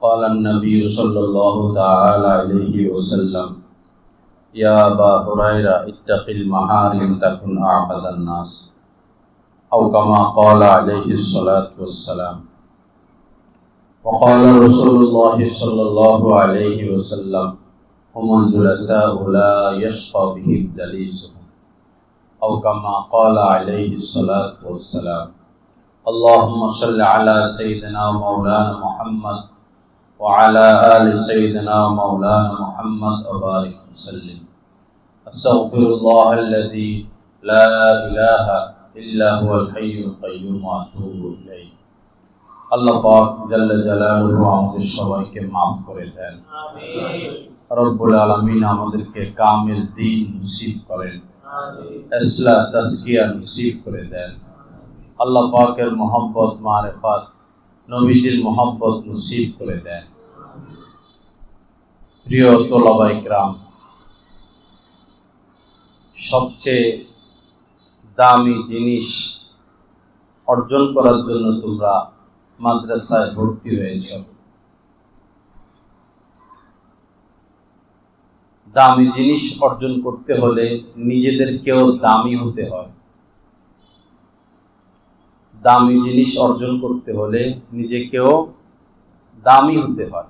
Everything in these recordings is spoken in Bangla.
قال النبي صلى الله تعالى عليه وسلم يا أبا هريرة اتق المحارم تكن أعبد الناس أو كما قال عليه الصلاة والسلام. وقال رسول الله صلى الله عليه وسلم هم الجلساء لا يشقى بهم جليسهم أو كما قال عليه الصلاة والسلام. اللهم صل على سيدنا مولانا محمد وعلى آل سيدنا مولانا محمد وبارك وسلم. أستغفر الله الذي لا إله إلا هو الحي القيوم وأتوب إليه. আল্লাহ পাক জাল্লা জালালুহু আমাদের সবাইকে মাফ করে দেন, আমিন। রব্বুল আলামিন আমাদেরকে কামিল দ্বীন নসিব করেন, আমিন। ইসলাহ তাসকিয়া নসিব করে দেন। আল্লাহ পাকের মহব্বত মারিফাত নবীজির মহব্বত নসিব করে দেন। প্রিয় তোলাবায়ে কিরাম, সবচেয়ে দামি জিনিস অর্জন করার জন্য তোমরা মাদ্রাসায় ভর্তি হয়েছ। দামি জিনিস অর্জন করতে হলে নিজেদেরকেও দামি হতে হয়। দামি জিনিস অর্জন করতে হলে নিজেকেও দামি হতে হয়।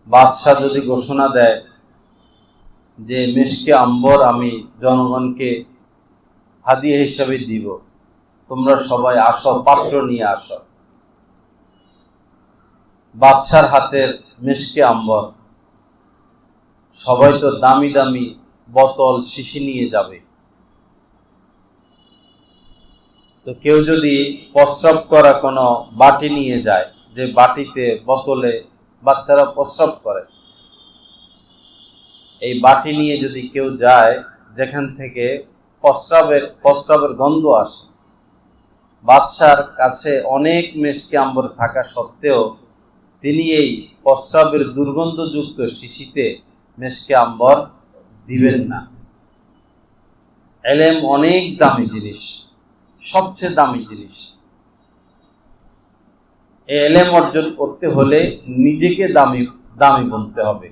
বাদশাহ যদি ঘোষণা দেয় যে মেশকে আম্বর আমি জনগণকে হাদিয়া হিসাবে দিব, তোমরা সবাই আসো, পাত্র নিয়ে আসো। বাদশার হাতের মেশকে আম্বর, সবাই তো দামি দামি বোতল শিশি নিয়ে যাবে। তো কেউ যদি প্রস্রাব করা কোনো বাটি নিয়ে যায়, যে বাটিতে বোতলে বাচ্চারা প্রস্রাব করে, এই বাটি নিয়ে যদি কেউ যায় যেখান থেকে প্রস্রাবের গন্ধ আসে, বাদশার কাছে অনেক মেশকে আম্বর থাকা সত্ত্বেও তিনি এই প্রস্রাবের দুর্গন্ধযুক্ত শিশিতে মেশকে আম্বর দিবেন না। ইলম অনেক দামি জিনিস, সবচেয়ে দামি জিনিস। এই ইলম অর্জন করতে হলে নিজেকে দামি বনতে হবে,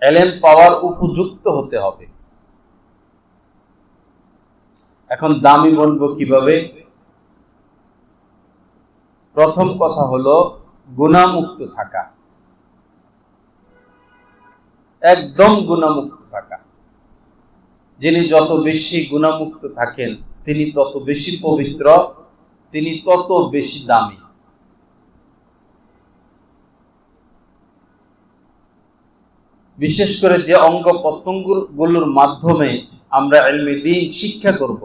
ইলম পাওয়ার উপযুক্ত হতে হবে। এখন দামি বনবো কিভাবে? প্রথম কথা হলো গুনাহমুক্ত থাকা, একদম গুনাহমুক্ত থাকা। যিনি যত বেশি গুনাহমুক্ত থাকেন তিনি তত বেশি পবিত্র, তিনি তত বেশি দামি। বিশেষ করে যে অঙ্গ প্রত্যঙ্গগুলোর মাধ্যমে আমরা ইলমে দ্বীন শিক্ষা করব,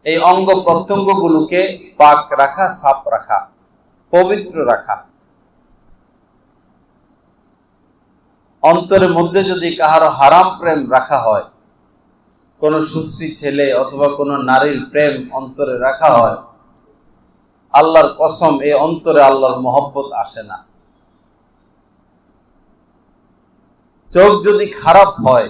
এই অঙ্গ প্রত্যঙ্গগুলোকে পাক রাখা, সাফ রাখা, পবিত্র রাখা। অন্তরের মধ্যে যদি কাহারো হারাম প্রেম রাখা হয়, কোন সুশ্রী ছেলে অথবা কোন নারীর প্রেম অন্তরে রাখা হয়, আল্লাহর কসম এই অন্তরে আল্লাহর মহব্বত আসে না। চোখ যদি খারাপ হয়,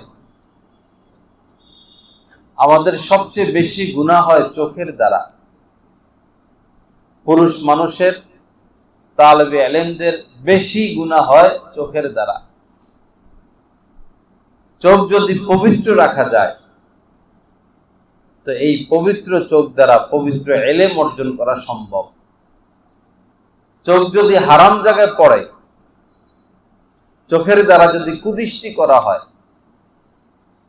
আমাদের সবচেয়ে বেশি গুনাহ হয় চোখের দ্বারা। পুরুষ মানুষের, তালেবে ইলমদের বেশি গুনাহ হয় চোখের দ্বারা। চোখ যদি পবিত্র রাখা যায়, তো এই পবিত্র চোখ দ্বারা পবিত্র ইলম অর্জন করা সম্ভব। চোখ যদি হারাম জায়গায় পড়ে, চোখের দ্বারা যদি কুদৃষ্টি করা হয়,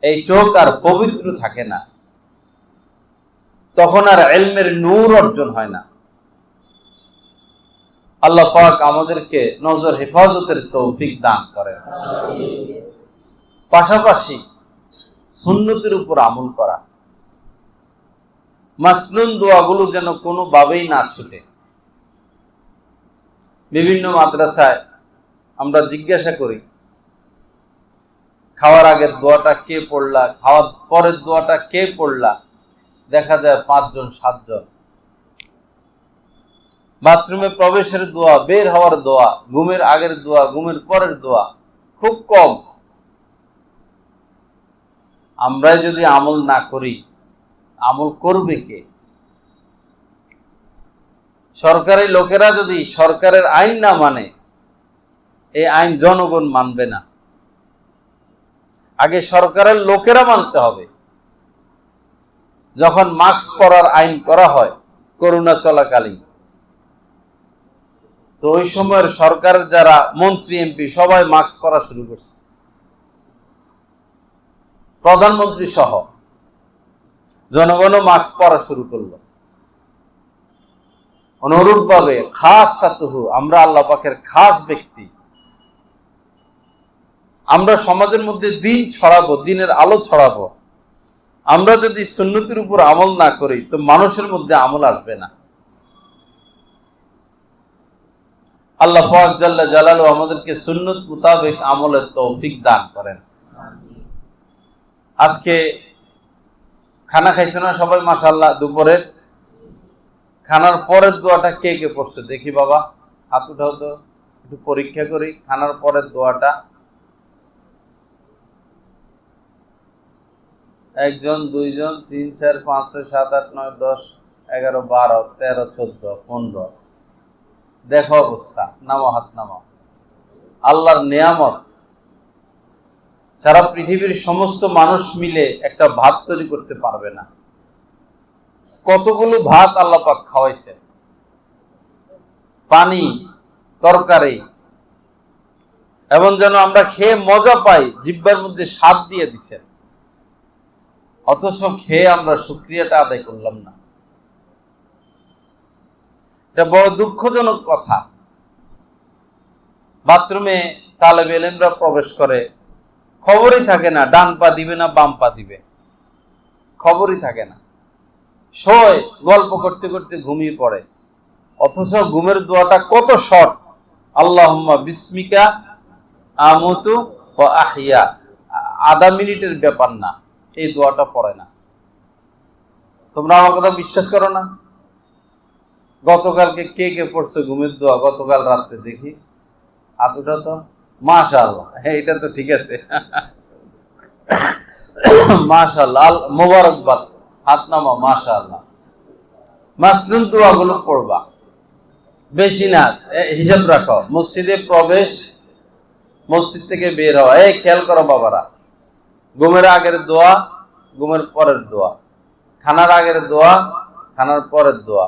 এই চোখ আর পবিত্র থাকে না, তখন আর ইলমের নূর অর্জন হয় না। আল্লাহ পাক আমাদেরকে নজর হেফাজতের তৌফিক দান করেন। পাশাপাশি সুন্নতের উপর আমল করা, মাসনুন দোয়াগুলো যেন কোনোভাবেই না ছুটে। বিভিন্ন মাদ্রাসায় আমরা জিজ্ঞাসা করি, খাওয়ার আগের দোয়াটা কে পড়লা, খাওয়ার পরের দোয়াটা কে পড়লা? দেখা যায় 5 জন 7 জন। বাথরুমে প্রবেশের দোয়া, বের হওয়ার দোয়া, ঘুমের আগের দোয়া, ঘুমের পরের দোয়া খুব কম। আমরা যদি আমল না করি, আমল করবে কে? সরকারি লোকেরা যদি সরকারের আইন না মানে, এই আইন জনগণ মানবে না। আগে সরকারের লোকেরা মানতে হবে। যখন মাস্ক পরার আইন করা হয় করোনা চলাকালীন, তো ওই সময়ের সরকারের যারা মন্ত্রী এমপি সবাই মাস্ক পরা শুরু করছে, প্রধানমন্ত্রী সহ জনগণও মাস্ক পরা শুরু করলো। অনুরূপ ভাবে খাসাতুহু, আমরা আল্লাহ পাকের খাস ব্যক্তি, আমরা সমাজের মধ্যে দিন ছড়াবো, দিনের আলো ছড়াবো। আমরা যদি সুন্নতের উপর আমল না করি তো মানুষের মধ্যে আমল আসবে না। আল্লাহ পাক জাল্লা জালালু আমাদেরকে সুন্নত মোতাবেক আমলের তৌফিক দান করেন। আজকে খানা খাইছে না সবাই? মাশাআল্লাহ। দুপুরের খানার পরের দোয়াটা কে কে পড়ছে দেখি বাবা, হাত উঠাও তো, একটু পরীক্ষা করি। খানার পরের দোয়াটা 1 জন, 2 জন, 3, 4, 5, 6, 7, 8, 9, 10, 11, 12, 13, 14, 15। দেখো অবস্থা। নামো, হাত নামাও। আল্লাহর নিয়ামত, সারা পৃথিবীর সমস্ত মানুষ মিলে একটা ভাত তৈরি করতে পারবে না। কতগুলো ভাত আল্লাহ পাক খাওয়াইছেন, পানি, তরকারি, এবং যেন আমরা খেয়ে মজা পাই, জিহ্বার মধ্যে স্বাদ দিয়ে দিচ্ছেন, অথচ খেয়ে আমরা শুকরিয়াটা আদায় করলাম না। এটা বড় দুঃখজনক কথা। বাথরুমে তালেবে ইলমরা প্রবেশ করে, খবরই থাকে না ডান পা দিবে না বাম পা দিবে, খবরই থাকে না। শোয়, গল্প করতে করতে ঘুমিয়ে পড়ে, অথচ ঘুমের দোয়াটা কত শর্ট। আল্লাহুম্মা বিসমিকা আমুতু ওয়া আহইয়া, আধা মিনিটের ব্যাপার না, এই দোয়াটা পড়ে না। তোমরা আমার কথা বিশ্বাস করো না? গতকালকে কে কে পড়ছে ঘুমের দোয়া গতকাল রাত্রে দেখি? হাত উঠা তো। মাশাআল্লাহ, এটা তো ঠিক আছে। মাশাআল্লাহ, মোবারকবাদ। হাত নামা। মাশাআল্লাহ। মাসনুন দোয়াগুলো পড়বা, বেশি না, হিসাব রাখো। মসজিদে প্রবেশ, মসজিদ থেকে বের হওয়া, এই খেয়াল করো বাবারা। ঘুমের আগের দোয়া, ঘুমের পরের দোয়া, খানার আগের দোয়া, খানার পরের দোয়া,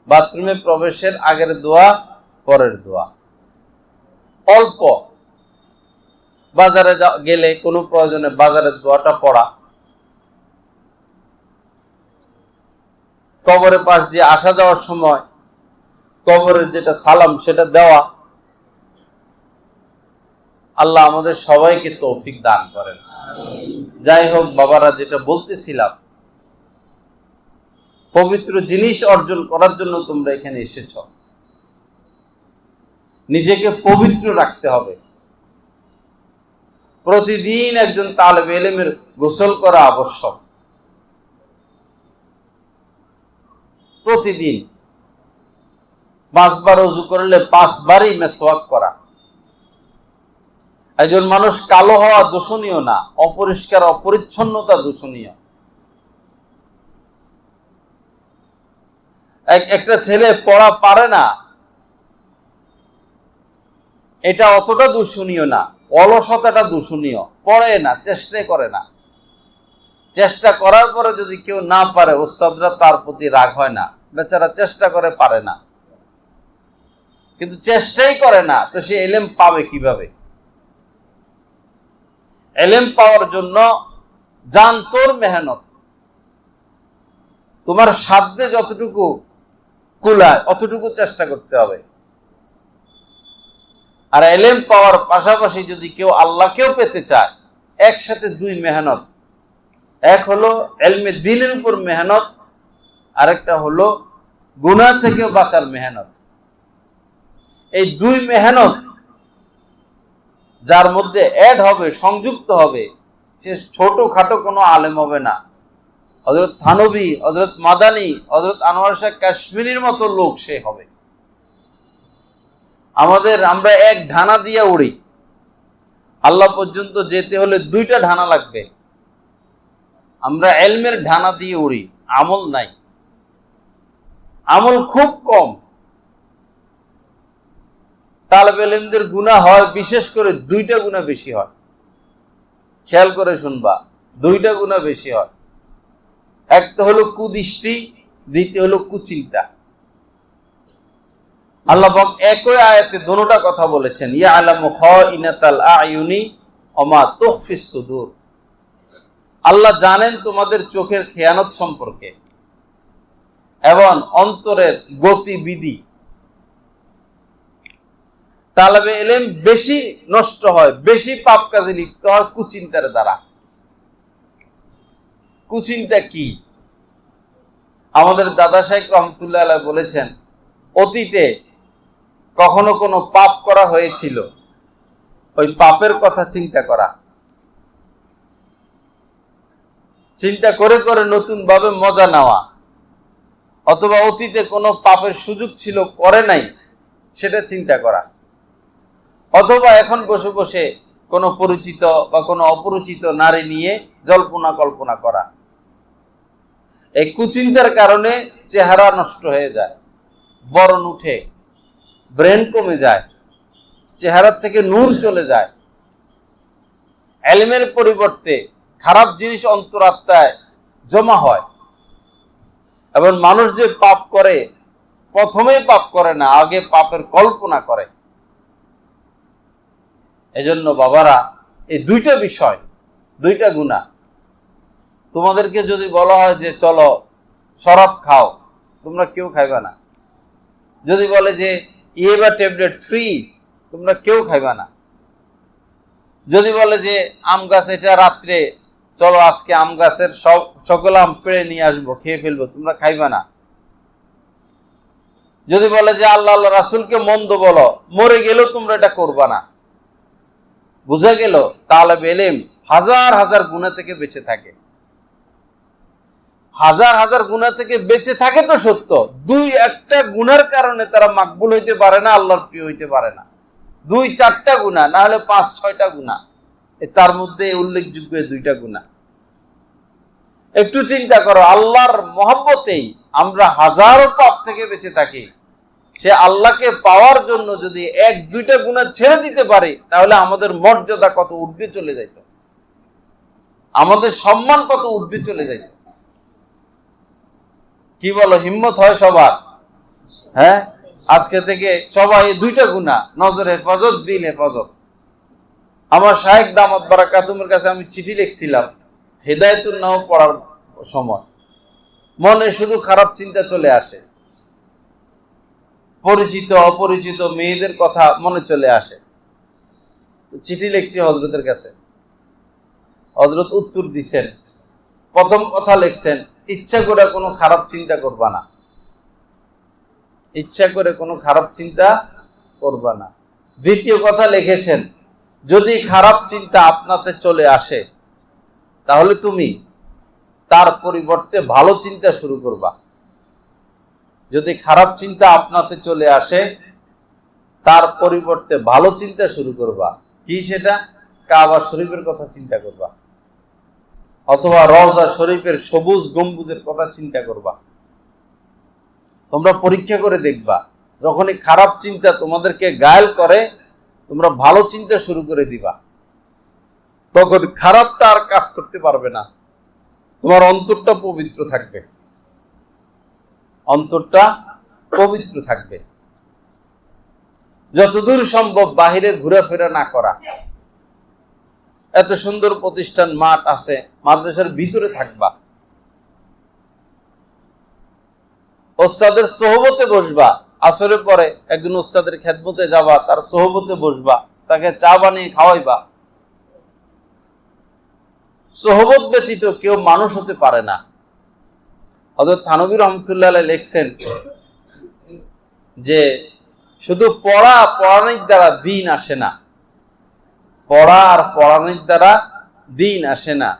বাথরুমে প্রবেশের আগের দোয়া, পরের দোয়া। অল্প বাজারে গেলে কোনো প্রয়োজনে বাজারের দোয়াটা পড়া, কবরের পাশ দিয়ে আসা যাওয়ার সময় কবরের যেটা সালাম সেটা দেওয়া। আল্লাহ আমাদের সবাইকে তৌফিক দান করেন। যাই হোক বাবারা, যেটা বলতেছিলাম, পবিত্র জিনিস অর্জন করার জন্য তোমরা এখানে এসেছ। নিজেকে পবিত্র রাখতে হবে। প্রতিদিন একজন তালেবে ইলমের গোসল করা আবশ্যক। প্রতিদিন 5 বার ওযু করলে 5 বারই মেসওয়াক করা। একজন মানুষ কালো হওয়া দূষণীয় না, অপরিষ্কার অপরিচ্ছন্নতা দূষণীয়। একটা ছেলে পড়া পারে না, এটা অতটা দূষণীয় না। অলসতাটা দূষণীয়, পড়ে না, চেষ্টাই করে না। চেষ্টা করার পরে যদি কেউ না পারে, উস্তাদরা তার প্রতি রাগ হয় না, বেচারা চেষ্টা করে পারে না। কিন্তু চেষ্টাই করে না, তো সে ইলম পাবে কিভাবে? ইলম পাওয়ার জন্য জান তোর মেহনত, তোমার সাধ্যে যতটুকু কুলায় অতটুকু চেষ্টা করতে হবে। আর ইলম পাওয়ার পাশাপাশি যদি কেউ আল্লাহকেও পেতে চায়, একসাথে 2 মেহনত। এক হলো ইলমে দ্বীনের উপর মেহনত, আরেকটা হলো গুনাহ থেকে বাঁচার মেহনত। এই 2 মেহনত যার মধ্যে অ্যাড হবে, সংযুক্ত হবে, সে ছোটখাটো কোনো আলেম হবে না। হযরত থানভী, হযরত মাদানী, হযরত আনোয়ার শাহ কাশ্মীরির মতো লোক সে হবে। আমরা এক ঢানা দিয়ে উড়ি, আল্লাহ পর্যন্ত যেতে হলে 2টা ঢানা লাগবে। আমরা ইলমের ঢানা দিয়ে উড়ি, আমল নাই, আমল খুব কম। তালেবে ইলমদের গুনাহ হয়, বিশেষ করে দুইটা গুনাহ বেশি হয়। খেয়াল করে শুনবা, দুইটা গুনাহ বেশি হয়। একটা হলো কুদৃষ্টি, দ্বিতীয় হলো কুচিন্তা। আল্লাহ পাক একই আয়াতে দুটোটা কথা বলেছেন, ইয়ালামু খাইনাতাল আয়ুনি ওয়া মা তুখফিস সুদূর। আল্লাহ জানেন তোমাদের চোখের খেয়ানত সম্পর্কে এবং অন্তরের গতিবিধি। তালেবে ইলম বেশি নষ্ট হয়, বেশি পাপ কাজে লিপ্ত হয় কুচিন্তার দ্বারা। কুচিন্তা কি? আমাদের দাদা শাইখ রহমতুল্লাহ আলাইহি বলেছেন, অতীতে কখনো কোনো পাপ করা হয়েছিল, ওই পাপের কথা চিন্তা করা, চিন্তা করে করে নতুন ভাবে মজা নেওয়া, অথবা অতীতে কোনো পাপের সুযোগ ছিল করে নাই সেটা চিন্তা করা, অথবা এখন বসে বসে কোনো পরিচিত বা কোনো অপরিচিত নারী নিয়ে জল্পনা কল্পনা করা। এই কুচিন্তার কারণে চেহারা নষ্ট হয়ে যায়, বরণ উঠে, ব্রেন কমে যায়, চেহারা থেকে নূর চলে যায়। ইলমের পরিবর্তে খারাপ জিনিস অন্তরাত্মায় জমা হয়। এবং মানুষ যে পাপ করে, প্রথমেই পাপ করে না, আগে পাপের কল্পনা করে। এজন্য বাবারা, এই দুইটা বিষয়, দুইটা গুনাহ। তোমাদেরকে যদি বলা হয় যে চলো শরাব খাও, তোমরা কেউ খাইবা না। যদি বলে যে ইয়েবা ট্যাবলেট ফ্রি, তোমরা কেউ খাইবা না। যদি বলে যে আম গাছ এটা রাত্রে, চলো আজকে আম গাছের সকল আম পেড়ে নিয়ে আসবো, খেয়ে ফেলবো, তোমরা খাইবা না। যদি বলে যে আল্লাহ আল্লাহ রাসূলকে মন্দ বলো, মরে গেলেও তোমরা এটা করবা না। বুঝা গেল তালেবে ইলম হাজার হাজার গুনাহ থেকে বেঁচে থাকে। হাজার হাজার গুনাহ থেকে বেঁচে থাকে তো সত্য, দুই একটা গুনার কারণে তারা মাকবুল হইতে পারে না, আল্লাহর প্রিয় হইতে পারে না। দুই চারটা গুনাহ, না হলে 5-6টা গুনাহ, তার মধ্যে উল্লেখযোগ্য দুইটা গুনাহ। একটু চিন্তা করো, আল্লাহর মহব্বতেই আমরা হাজারো পাপ থেকে বেঁচে থাকি। সে আল্লাহকে পাওয়ার জন্য যদি 1-2টা গুনাহ ছেড়ে দিতে পারে, তাহলে আমাদের মর্যাদা কত ঊর্ধ্বে চলে যাইত, আমাদের সম্মান কত ঊর্ধ্বে চলে যাইত। কি বলো, হিম্মত হয় সবার? হ্যাঁ, আজকে থেকে সবাই 2টা গুনাহ, নজর হেফাজত, দিল হেফাজত। আমার শায়েখ দামাত বারাকাতুহুর কাছে আমি চিঠি লিখছিলাম হিদায়াতুন নাহ পড়ার সময়। মনে শুধু খারাপ চিন্তা চলে আসে, পরিচিত অপরিচিত মেয়েদের কথা মনে চলে আসে। চিঠি লিখছি হযরতের কাছে, হযরত উত্তর দিছেন। প্রথম কথা লিখছেন, ইচ্ছা করে কোনো খারাপ চিন্তা করবা না, ইচ্ছা করে কোনো খারাপ চিন্তা করবা না। দ্বিতীয় কথা লিখেছেন, যদি খারাপ চিন্তা আপনাতে চলে আসে, তাহলে তুমি তার পরিবর্তে ভালো চিন্তা শুরু করবা। যদি খারাপ চিন্তা আপনাতে চলে আসে, তার পরিবর্তে ভালো চিন্তা শুরু করবা। কি সেটা? কাবা শরীফের কথা চিন্তা করবা, অথবা রওজা শরীফের সবুজ গম্বুজের কথা চিন্তা করবা। তোমরা পরীক্ষা করে দেখবা, যখনই খারাপ চিন্তা তোমাদেরকে ঘায়েল করে, তোমরা ভালো চিন্তা শুরু করে দিবা, তখন খারাপটা আর কাজ করতে পারবে না। তোমার অন্তরটা পবিত্র থাকবে, অন্তরটা পবিত্র থাকবে। যতদূর সম্ভব বাহিরে ঘোরাফেরা না করা। এত সুন্দর প্রতিষ্ঠান, মাঠ আছে, মাদ্রাসার ভিতরে থাকবা, ওস্তাদের সোহবতে বসবা। আসরের পরে একজন ওস্তাদের খেদমতে যাবা, তার সোহবতে বসবা, তাকে চা বানিয়ে খাওয়াইবা। সোহবত ব্যতীত কেউ মানুষ হতে পারে না। হযরত থানভী রহমতুল্লাহ আলাইহি লিখছেন যে শুধু পড়ানির দ্বারা দ্বীন আসে না, পড়া আর পড়ানির দ্বারা দ্বীন আসে না।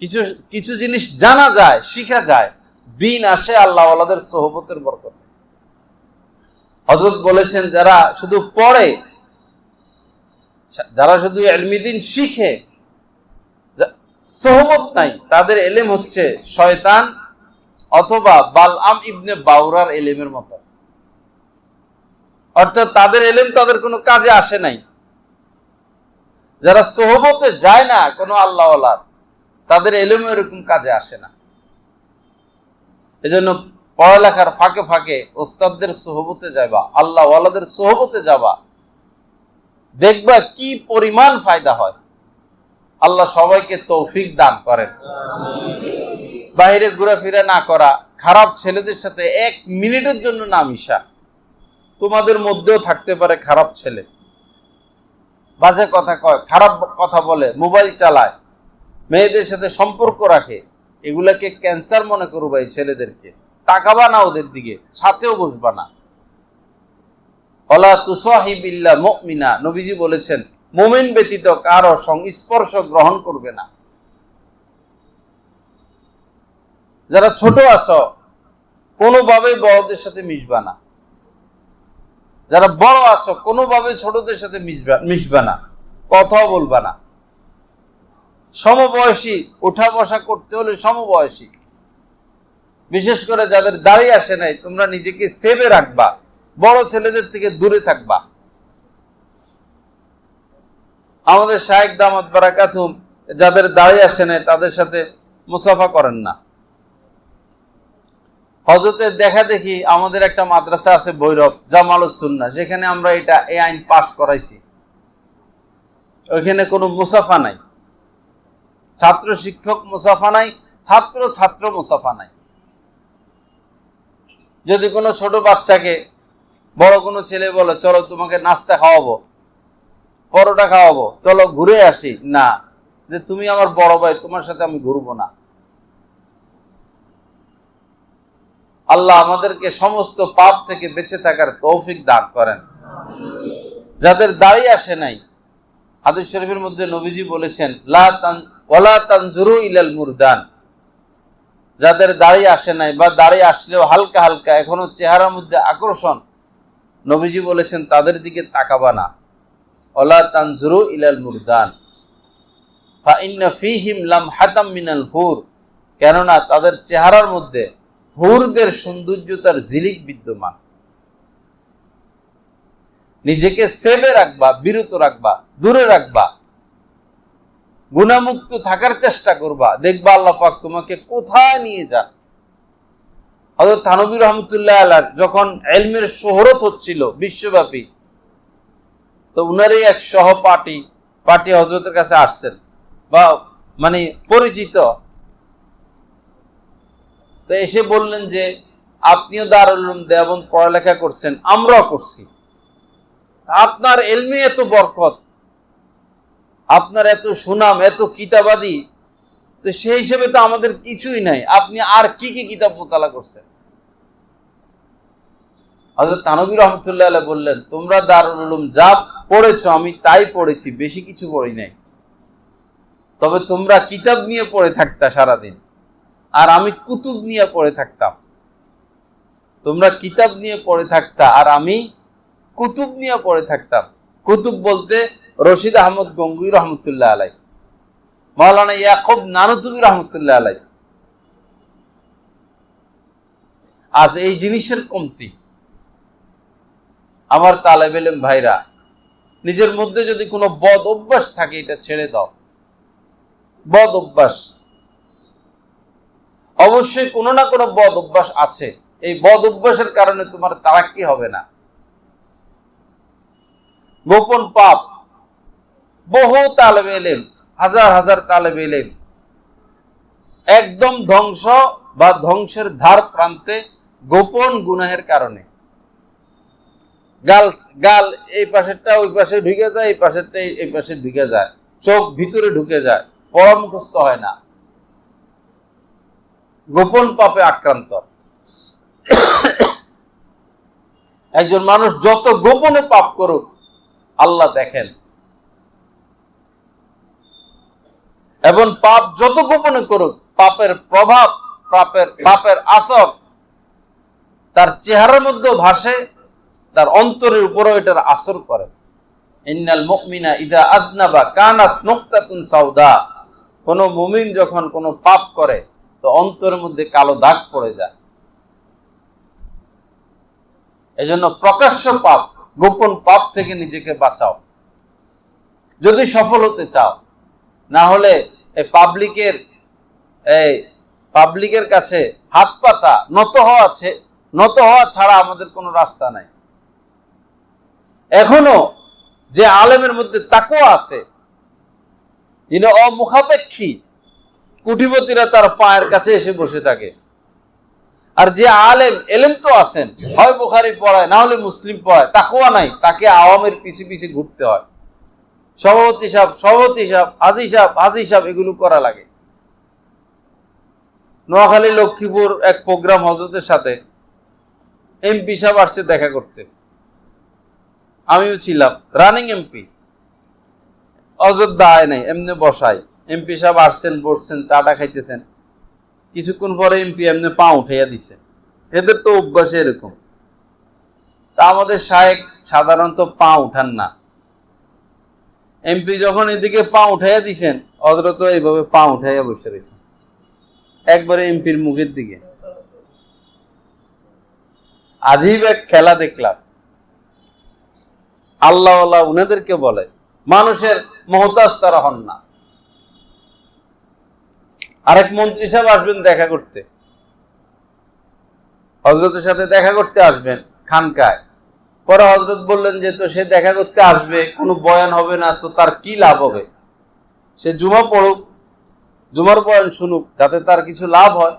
কিছু কিছু জিনিস জানা যায়, শিখা যায়, দ্বীন আসে আল্লাহ ওয়ালাদের সোহবতের বরকতে। হযরত বলেছেন, যারা শুধু পড়ে, যারা শুধু ইলমি দ্বীন শিখে, সোহবত নাই, তাদের ইলম হচ্ছে শয়তান অথবা বালআম ইবনে বাউরার ইলমের মতো। অর্থাৎ তাদের এলেম তাদের কোনো কাজে আসে নাই। যারা সোহবতে যায় না কোনো আল্লাহওয়ালার, তাদের এলেম এরকম কাজে আসে না। এজন্য পড়ালেখার ফাঁকে ফাঁকে ওস্তাদদের সোহবতে যাবা, আল্লাহওয়ালাদের সোহবতে যাবা, দেখবা কি পরিমাণ ফায়দা হয়। আল্লাহ সবাইকে তৌফিক দান করেন। বাইরে ঘোরাফেরা না করা, খারাপ ছেলেদের সাথে 1 মিনিটের জন্য না মিশা। তোমাদের মধ্যেও থাকতে পারে খারাপ ছেলে, বাজে কথা কয়, খারাপ কথা বলে, মোবাইল চালায়, মেয়েদের সাথে সম্পর্ক রাখে। এগুলাকে ক্যান্সার মনে করো ভাই। ছেলেদেরকে তাকাবা না, ওদের দিকে সাথেও বসবা না। ওয়ালা তুসাহিবিল্লা মুমিনা, নবীজি বলেছেন মুমিন ব্যতীত কারো সংস্পর্শ গ্রহণ করবে না। যারা ছোট আছো কোনোভাবেই বড়দের সাথে মিশবা না। যারা বড় আছো কোনোভাবে ছোটদের সাথে মিশবা না, কথাও বলবা না। সমবয়সী, উঠা বসা করতে হলে সমবয়সী। বিশেষ করে যাদের দাড়ি আসে নাই, তোমরা নিজেকে সেভে রাখবা, বড় ছেলেদের থেকে দূরে থাকবা। আমাদের শায়েখ দামাত বারাকাতুহুম যাদের দাড়ি আসে নাই তাদের সাথে মুসাফা করেন না। হযরতের দেখা দেখি আমাদের একটা মাদ্রাসা আছে ভৈরব, জামালুস সুন্নাহ, যেখানে আমরা এই আইন পাস করাইছি। ওইখানে কোনো মুসাফা নাই, ছাত্র শিক্ষক মুসাফা নাই, ছাত্র ছাত্র মুসাফা নাই। যদি কোনো ছোট বাচ্চাকে বড় কোনো ছেলে বলে চলো তোমাকে নাস্তা খাওয়াবো, পরোটা খাওয়াবো, চলো ঘুরে আসি, না, যে তুমি আমার বড় ভাই, তোমার সাথে আমি ঘুরবো না। আল্লাহ আমাদেরকে সমস্ত পাপ থেকে বেঁচে থাকার তৌফিক দান করেন। যাদের দাড়ি আসে নাই, হাদিস শরীফের মধ্যে নবীজি বলেছেন ওয়ালা তানজুরু ইলাল মুরদান, যাদের দাড়ি আসে নাই বা দাড়ি আসলেও হালকা হালকা এখনো চেহারার মধ্যে আকর্ষণ, নবীজি বলেছেন তাদের দিকে তাকাবা না। ওয়ালা তানজুরু ইলাল মুরদান ফা ইন্না ফীহিম লামহাতাম মিনাল হুর, কেননা তাদের চেহারার মধ্যে হুরদের সৌন্দর্যতার ঝিলিক বিদ্যমান। নিজেকে সেভে রাখবা, বিরত রাখবা, দূরে রাখবা, গুনাহমুক্ত থাকার চেষ্টা করবা। দেখবা আল্লাহ পাক তোমাকে কোথায় নিয়ে যান। হযরত থানবী রাহমাতুল্লাহ আলাইহি যখন ইলমের শোহরত হচ্ছিল বিশ্বব্যাপী, তো উনারই এক সহপাঠী হযরতের কাছে আসছেন, বা মানে পরিচিত। তো এসে বললেন যে আপনিও দারুল উলুম দেওবন্দ পড়ালেখা করছেন, আমরাও করছি, আপনার ইলমে এত বরকত, আপনার এত সুনাম, এত কিতাবাদি, তো সেই হিসেবে তো আমাদের কিছুই নাই, আপনি আর কি কি কিতাব মোতালা করছেন? হযরত থানবী রাহমাতুল্লাহ আলাইহি বললেন তোমরা দারুল উলুম যা পড়েছো আমি তাই পড়েছি, বেশি কিছু পড়ি নাই। তবে তোমরা কিতাব নিয়ে পড়ে থাকতা সারাদিন, আর আমি কুতুব নিয়ে পড়ে থাকতাম। তোমরা কিতাব নিয়ে পড়ে থাকতা আর আমি কুতুব নিয়ে পড়ে থাকতাম। কুতুব বলতে রশিদ আহমদ গঙ্গুই রহমতুল্লাহ আলাই, মাওলানা ইয়াকুব নানুতুবি রহমতুল্লাহ আলাই। আজ এই জিনিসের কমতি। আমার তালেব ইলম ভাইরা, নিজের মধ্যে যদি কোনো বদ অভ্যাস থাকে এটা ছেড়ে দাও। বদ অভ্যাস অবশ্যই কোনো না কোনো বদ অভ্যাস আছে, এই বদ অভ্যাসের কারণে তোমার তারাক্কি হবে না। গোপন পাপ, বহু তালেব ইলম, হাজার হাজার তালেব ইলম একদম ধ্বংস বা ধ্বংসের ধার প্রান্তে গোপন গুনাহের কারণে। গাল এই পাশেরটা ওই পাশে ঢুকে যায়, এই পাশেরটা এই পাশে ঢুকে যায়, চোখ ভিতরে ঢুকে যায়, পড়া মুখস্থ হয় না, গোপন পাপে আক্রান্ত। একজন মানুষ যত গোপনে পাপ করুক আল্লাহ দেখেন, এবং পাপ যত গোপনে করুক পাপের প্রভাব, পাপের আসর তার চেহারার মধ্যে ভাসে, তার অন্তরের উপরও এটার আসর করে। ইন্নাল মুমিনা ইযা আযনাবা কানাত নুকতাতুন সাউদা, কোন মুমিন যখন কোন পাপ করে তো অন্তরের মধ্যে কালো দাগ পড়ে যায়। এজন্য প্রকাশ্য পাপ গোপন পাপ থেকে নিজেকে বাঁচাও যদি সফল হতে চাও। না হলে এই পাবলিকের কাছে হাত পাতা, নত হওয়া ছাড়া আমাদের কোনো রাস্তা নাই। এখনো যে আলেমের মধ্যে তাকওয়া আছে, যিনি অমুখাপেক্ষী, কোটিপতিরা তার পায়ের কাছে এসে বসে থাকে। আর যে এলেম তো আছেন, হয় বুখারী পড়ায়, না হলে মুসলিম পড়ায়, তাকওয়া নাই, তাকে আওয়ামের পিছে পিছে ঘুরতে হয়। সভাপতি সাহেব, হাজি সাহেব এগুলো করা লাগে। নোয়াখালী লক্ষ্মীপুর এক প্রোগ্রাম, হযরতের সাথে এমপি সাহেব আসছে দেখা করতে, আমিও ছিলাম, রানিং এমপি। হযরত দায় নাই, এমনি বসাই। এমপি সাহেব আসছেন, বসছেন, চাটা খাইতেছেন। কিছুক্ষণ পরে এমপি এমনি পা উঠাইয়া দিছে। এদের তো অভ্যাস এরকম। তা আমাদের শায়েখ সাধারণত পা উঠান না। এমপি যখন এদিকে পা উঠাইয়া দিছেন, হযরত এইভাবে পা উঠাইয়া বসে রয়েছে একবারে এমপির মুখের দিকে। আজীব এক খেলা দেখলাম। আল্লাহওয়ালা উনাদেরকে বলে মানুষের মহতাজ তারা হন না। আরেক মন্ত্রী সাহেব আসবেন দেখা করতে, হযরতের সাথে দেখা করতে আসবেন খানকায়। পরে হযরত বললেন যে তো সে দেখা করতে আসবে, কোনো বয়ান হবে না, তো তার কি লাভ হবে? সে জুমা পড়ুক, জুমার বয়ান শুনুক, যাতে তার কিছু লাভ হয়।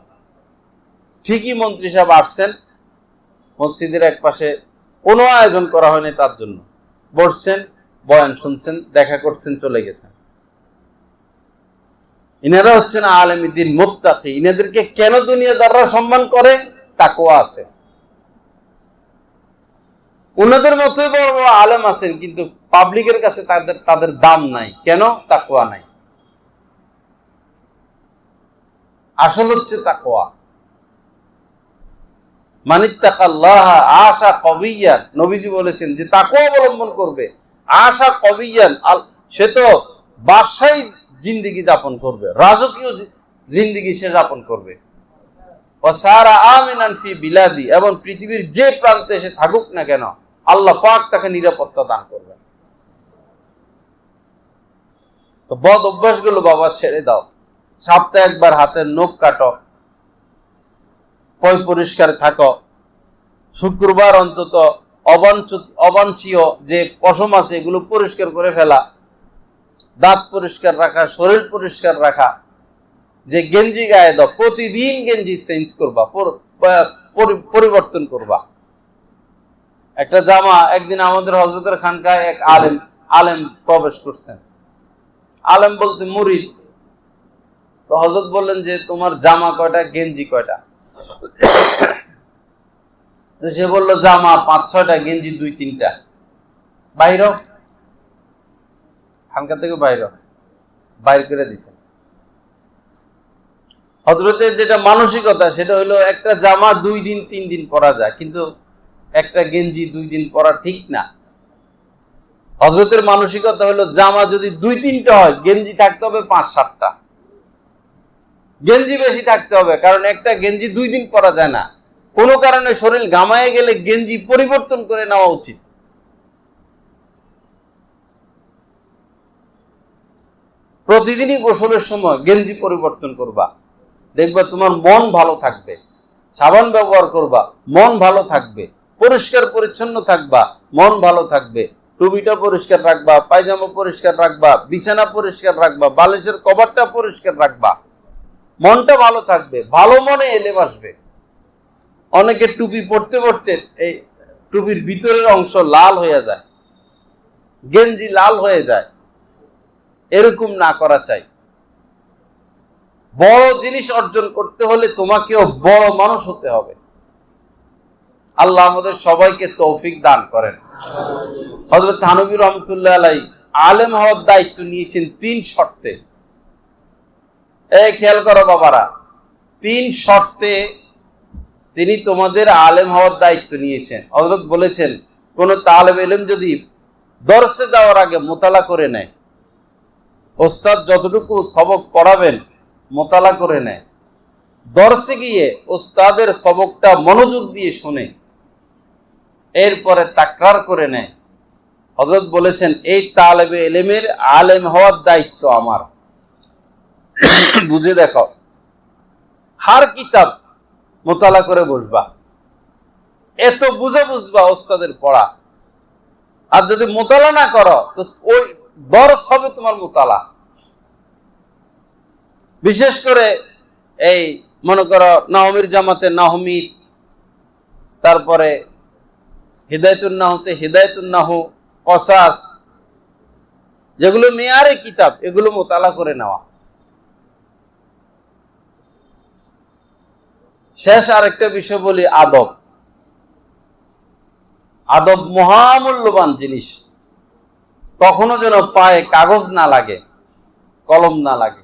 ঠিকই মন্ত্রী সাহেব আসছেন, মসজিদের এক পাশে কোনো আয়োজন করা হয়নি তার জন্য, বসছেন, বয়ান শুনছেন, দেখা করছেন, চলে গেছেন। ইনারা হচ্ছেন আলেমে দ্বীন, মুত্তাকি। ইনাদেরকে কেন দুনিয়াদাররা সম্মান করে? তাকওয়া আছে। উনাদের মতোই বড় বড় আলেম আছেন, কিন্তু পাবলিকের কাছে তাদের দাম নাই। কেন? তাকওয়া নাই। আসল হচ্ছে তাকওয়া। মানিত্তাকাল্লাহ আশা কবিয়ান, নবীজি বলেছেন যে তাকওয়া অবলম্বন করবে, আশা কবিয়ান, সে তো বাদশাহী জিন্দেগি যাপন করবে, রাজকীয় জিন্দেগি সে যাপন করবে। ওয়াসারা আমিনান ফি বিলাদি, এবং পৃথিবীর যে প্রান্তে সে থাকুক না কেন, আল্লাহ পাক তাকে নিরাপত্তা দান করবে। তো বদ অভ্যাসগুলো বাবা ছেড়ে দাও। সপ্তাহে একবার হাতের নখ কাটো, পয় পরিষ্কার থাকো। শুক্রবার অন্তত অবাঞ্ছীয় যে পশম আছে এগুলো পরিষ্কার করে ফেলা, দাঁত পরিষ্কার রাখা, শরীর পরিষ্কার রাখা। যে গেঞ্জি গায়ে দাও, প্রতিদিন গেঞ্জি চেঞ্জ করবা, পরিবর্তন করবা। একটা জামা, একদিন আমাদের হযরতের খানকায় এক আলেম প্রবেশ করছেন। আলেম বলতে মুরিদ। তো হযরত বললেন যে তোমার জামা কয়টা, গেঞ্জি কয়টা? তো সে বলল জামা 5-6টা, গেঞ্জি 2-3টা। বাইর খানকা থেকে বাইর করে দিছে। হযরতের যেটা মানসিকতা সেটা হলো একটা জামা 2 দিন 3 দিন পরা যায়, কিন্তু একটা গেঞ্জি 2 দিন পরা ঠিক না। হযরতের মানসিকতা হলো জামা যদি 2-3টা হয়, গেঞ্জি থাকতে হবে 5-7টা। গেঞ্জি বেশি থাকতে হবে, কারণ একটা গেঞ্জি 2 দিন পরা যায় না। কোনো কারণে শরীর ঘামায় গেলে গেঞ্জি পরিবর্তন করে নেওয়া উচিত। প্রতিদিনই গোসলের সময় গেঞ্জি পরিবর্তন করবা, দেখবা তোমার মন ভালো থাকবে। সাবান ব্যবহার করবা, মন ভালো থাকবে। পরিষ্কার পরিচ্ছন্ন থাকবা, মন ভালো থাকবে। টুপিটা পরিষ্কার রাখবা, পায়জামা পরিষ্কার রাখবা, বিছানা পরিষ্কার রাখবা, বালিশের কভারটা পরিষ্কার রাখবা, মনটা ভালো থাকবে। ভালো মনে এলেম আসবে। অনেকে টুপি পরতে পরতে এই টুপির ভিতরের অংশ লাল হয়ে যায়, গেঞ্জি লাল হয়ে যায়। এরকম না করা চাই। বড় জিনিস অর্জন করতে হলে তোমাকেও বড় মানুষ হতে হবে। আল্লাহ আমাদের সবাইকে তৌফিক দান করেন। হযরত থানভী রহমাতুল্লাহ আলাইহি আলেম হওয়ার দায়িত্ব নিয়েছেন 3 শর্তে। এই খেয়াল করো বাবারা, 3 শর্তে তিনি তোমাদের আলেম হওয়ার দায়িত্ব নিয়েছেন। হযরত বলেছেন, কোন তালেব ইলম যদি দরসে যাওয়ার আগে মোতালা করে নেয়, ওস্তাদ যতটুকু সবক পড়াবেন মোতালা করে নেয়, দরসে গিয়ে ওস্তাদের সবকটা মনোযোগ দিয়ে শুনে, এরপরে তাকরার করে নেয়। হযরত বলেছেন এই তালেবে ইলমের আলেম হওয়ার দায়িত্ব আমার। বুঝে দেখো, হার কিতাব মোতালা করে বসবা, এত বুঝে বুঝবা ওস্তাদের পড়া। আর যদি মোতালা না করো তো ওই দরস হবে তোমার মোতালা। বিশেষ করে এই মনে করো নাহমির জামাতে নাহমি, তারপরে হিদায়াতুন নাহুতে হিদায়াতুন নাহু, কসাস, যেগুলো মেয়ারে কিতাব, এগুলো মোতালা করে নেওয়া। শেষ আরেকটা বিষয় বলি, আদব। আদব মহামূল্যবান জিনিস। কখনো যেন পায়ে কাগজ না লাগে, কলম না লাগে।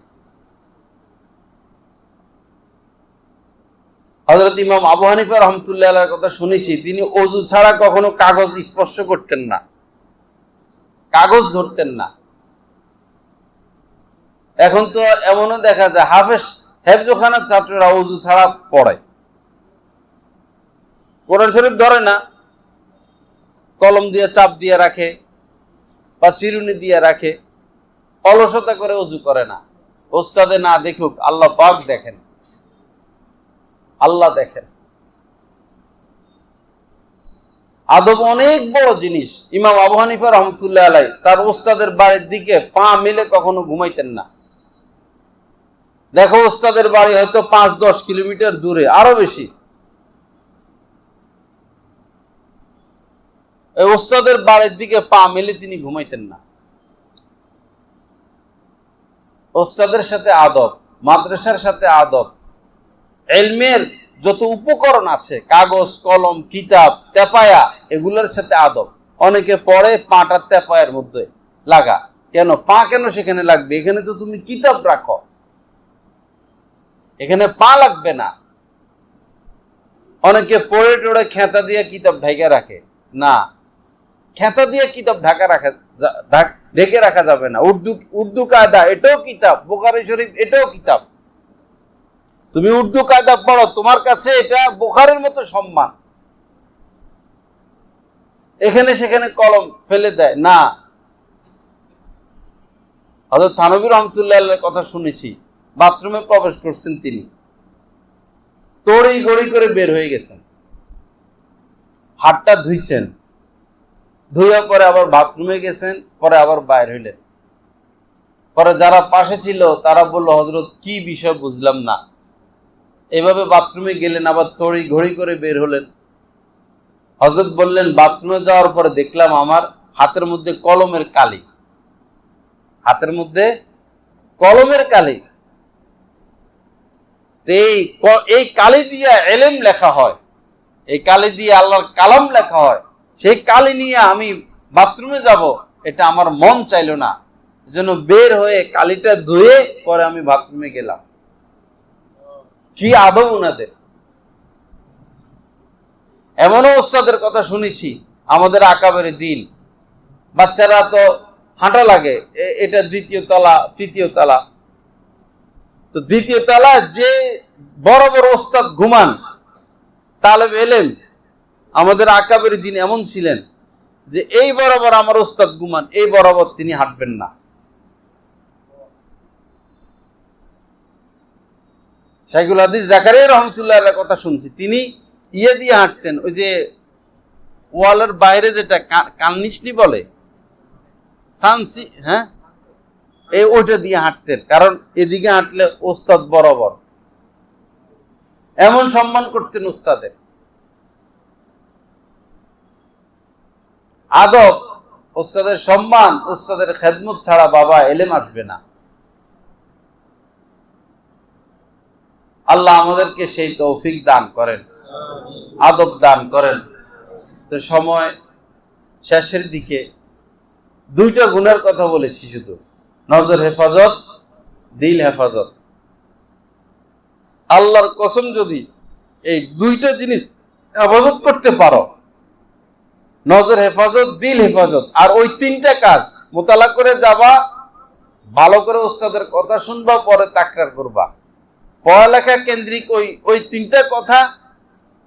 হযরত ইমাম আবু হানিফা রাহমাতুল্লাহ আলাইহির কথা শুনেছি, তিনি ওযু ছাড়া কখনো কাগজ স্পর্শ করতেন না, কাগজ ধরতেন না। এখন তো এমনও দেখা যায় হেফজখানার ছাত্ররা ওযু ছাড়া পড়ে, কোরআন শরীফ ধরে না, কলম দিয়ে চাপ দিয়ে রাখে বা চিরুনি দিয়ে রাখে, অলসতা করে ওযু করে না। ওস্তাদে না দেখুক, আল্লাহ পাক দেখেন, আল্লাহ দেখেন। আদব অনেক বড় জিনিস। ইমাম আবু হানিফা রাহমাতুল্লাহ আলাইহি তার ওস্তাদের বাড়ির দিকে পা মেলে কখনো ঘুমাইতেন না। দেখো, ওস্তাদের বাড়ি হয়তো 5-10 কিলোমিটার দূরে, আরো বেশি। এই ওস্তাদের বাড়ির দিকে পা মেলে তিনি ঘুমাইতেন না। ওস্তাদের সাথে আদব, মাদ্রাসার সাথে আদব। ইলমের যত উপকরণ আছে, কাগজ, কলম, কিতাব, তেপায়া, এগুলোর সাথে আদব। অনেকে পড়ে পাটা তেপায়ের মধ্যে লাগা। কেন পা কেন সেখানে লাগবে? এখানে তো তুমি কিতাব রাখো, এখানে পা লাগবে না। অনেকে পড়ে টোড়ে খেতা দিয়ে কিতাব ঢেকে রাখে। না, খেতা দিয়ে কিতাব ঢেকে রাখা যাবে না। উর্দু কায়দা, এটাও কিতাব। বুখারী শরীফ, এটাও কিতাব। তুমি উর্দু কায়দা পড়ো, তোমার কাছে এটা বুখারীর মতো সম্মান। এখানে সেখানে কলম ফেলে দেয় না। হযরত থানভী রাহমাতুল্লাহ আলাইহির কথা শুনেছি, বাথরুমে প্রবেশ করছেন তিনি, তড়ি গড়ি করে বের হয়ে গেছেন, হাতটা ধুইছেন, ধুইয়া পরে আবার বাথরুমে গেছেন, পরে আবার বাইর হইলেন। পরে যারা পাশে ছিল তারা বলল, হযরত কি বিষয় বুঝলাম না, এভাবে বাথরুমে গেলেন আবার তড়ি ঘড়ি করে বের হলেন। হযরত বললেন, বাথরুমে যাওয়ার পরে দেখলাম আমার হাতের মধ্যে কলমের কালি, হাতের মধ্যে কলমের কালি। এই কালি দিয়ে ইলম লেখা হয়, এই কালি দিয়ে আল্লাহর কালাম লেখা হয়। সেই কালি নিয়ে আমি বাথরুমে যাব, এটা আমার মন চাইলো না, এজন্য বের হয়ে কালিটা ধুয়ে পরে আমি বাথরুমে গেলাম। কি আদব উনাদের! এমনও ওস্তাদের কথা শুনেছি, আমাদের আকাবের দিন, বাচ্চারা তো হাঁটা লাগে, এটা 2য় তলা 3য় তলা, তো 2য় তলা যে বড় বড় ওস্তাদ ঘুমান, তালেব ইলম, আমাদের আকাবের দিন এমন ছিলেন যে এই বরাবর আমার ওস্তাদ ঘুমান, এই বরাবর তিনি হাঁটবেন না। শাইখুল হাদিস জাকারিয়া রাহমাতুল্লাহ আলাইহির কথা শুনছি, তিনি ইয়ে দিয়ে হাঁটতেন, ওই যে ওয়ালের বাইরে যেটা কাননিশনি বলে, সানসি, হ্যাঁ, এই ওইটা দিয়ে হাঁটতেন, কারণ এদিকে হাঁটলে ওস্তাদ বরাবর। এমন সম্মান করতেন ওস্তাদের। আদব, ওস্তাদের সম্মান, ওস্তাদের খেদমত ছাড়া বাবা ইলম আসবে না। আল্লাহ আমাদেরকে সেই তৌফিক দান করেন, আদব দান করেন। তো সময় শেষের দিকে 2টা গুণের কথা বলেছি, শুধু নজর হেফাজত, দিল হেফাজত। আল্লাহর কসম, যদি এই 2টা জিনিস হেফাজত করতে পারো, নজর হেফাজত, দিল হেফাজত, আর ওই 3টা কাজ মোতালা করে যাবা, ভালো করে ওস্তাদের কথা শুনবা, পরে তাকরার করবা, পড়ালেখা কেন্দ্রিক ওই 3টা কথা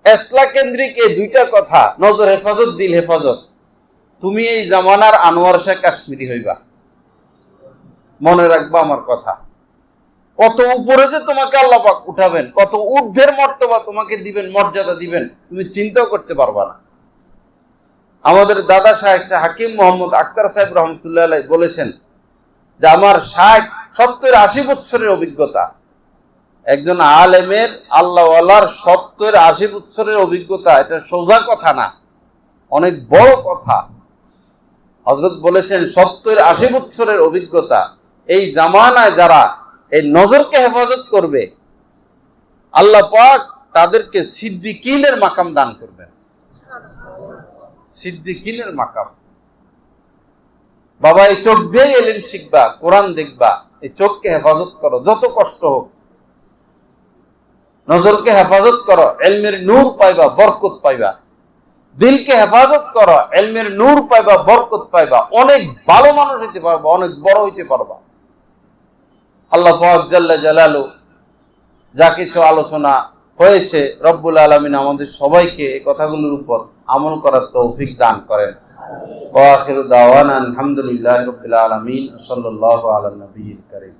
এসলা কেন্দ্রিক এই দুইটা কথা, নজর হেফাজত, দিল হেফাজত। তুমি এই জামানার আনোয়ার শেখ কাশ্মীরি হইবা, মনে রাখবা আমার কথা। কত উপরে যে তোমাকে আল্লাহ পাক উঠাবেন, কত ঊর্ধ্বের মর্তবা তোমাকে দিবেন, মর্যাদা দিবেন, তুমি চিন্তাও করতে পারবা না। আমাদের দাদা শাহেখ হাকিম মোহাম্মদ আক্তার সাহেব রহমতুল্লাহ আলাইহি বলেছেন যে আমার 70-80 বছরের অভিজ্ঞতা। একজন আলেমের, আল্লাহওয়ালার 70-80 বছরের অভিজ্ঞতা, এটা সোজা কথা না, অনেক বড় কথা। হযরত বলেছেন 70-80 বছরের অভিজ্ঞতা। এই জামানায় যারা এই নজরকে হেফাজত করবে, আল্লাহ পাক তাদেরকে সিদ্দিকিনের মাকাম দান করবেন। সিদ্দিকিনের মাকাম। বাবা, এই চোখ দিয়ে ইলম শিখবা, কোরআন দেখবা, এই চোখকে হেফাজত করো, যত কষ্ট হোক। নজরকে হেফাজত করো, ইলমের নূর পাইবা, বরকত পাইবা। দিলকে হেফাজত করো, ইলমের নূর পাইবা, বরকত পাইবা। অনেক ভালো মানুষ হইতে পারবা, অনেক বড় হইতে পারবা। আল্লাহ পাক জাল্লা জালালু যা কিছু আলোচনা হয়েছে, রব্বুল আলামিন আমাদের সবাইকে এই কথাগুলোর উপর আমল করার তৌফিক দান করেন। ওয়া আখিরু দাওয়ানা আলহামদুলিল্লাহি রাব্বিল আলামিন। সাল্লাল্লাহু আলা নবিয়্যিল কারীম।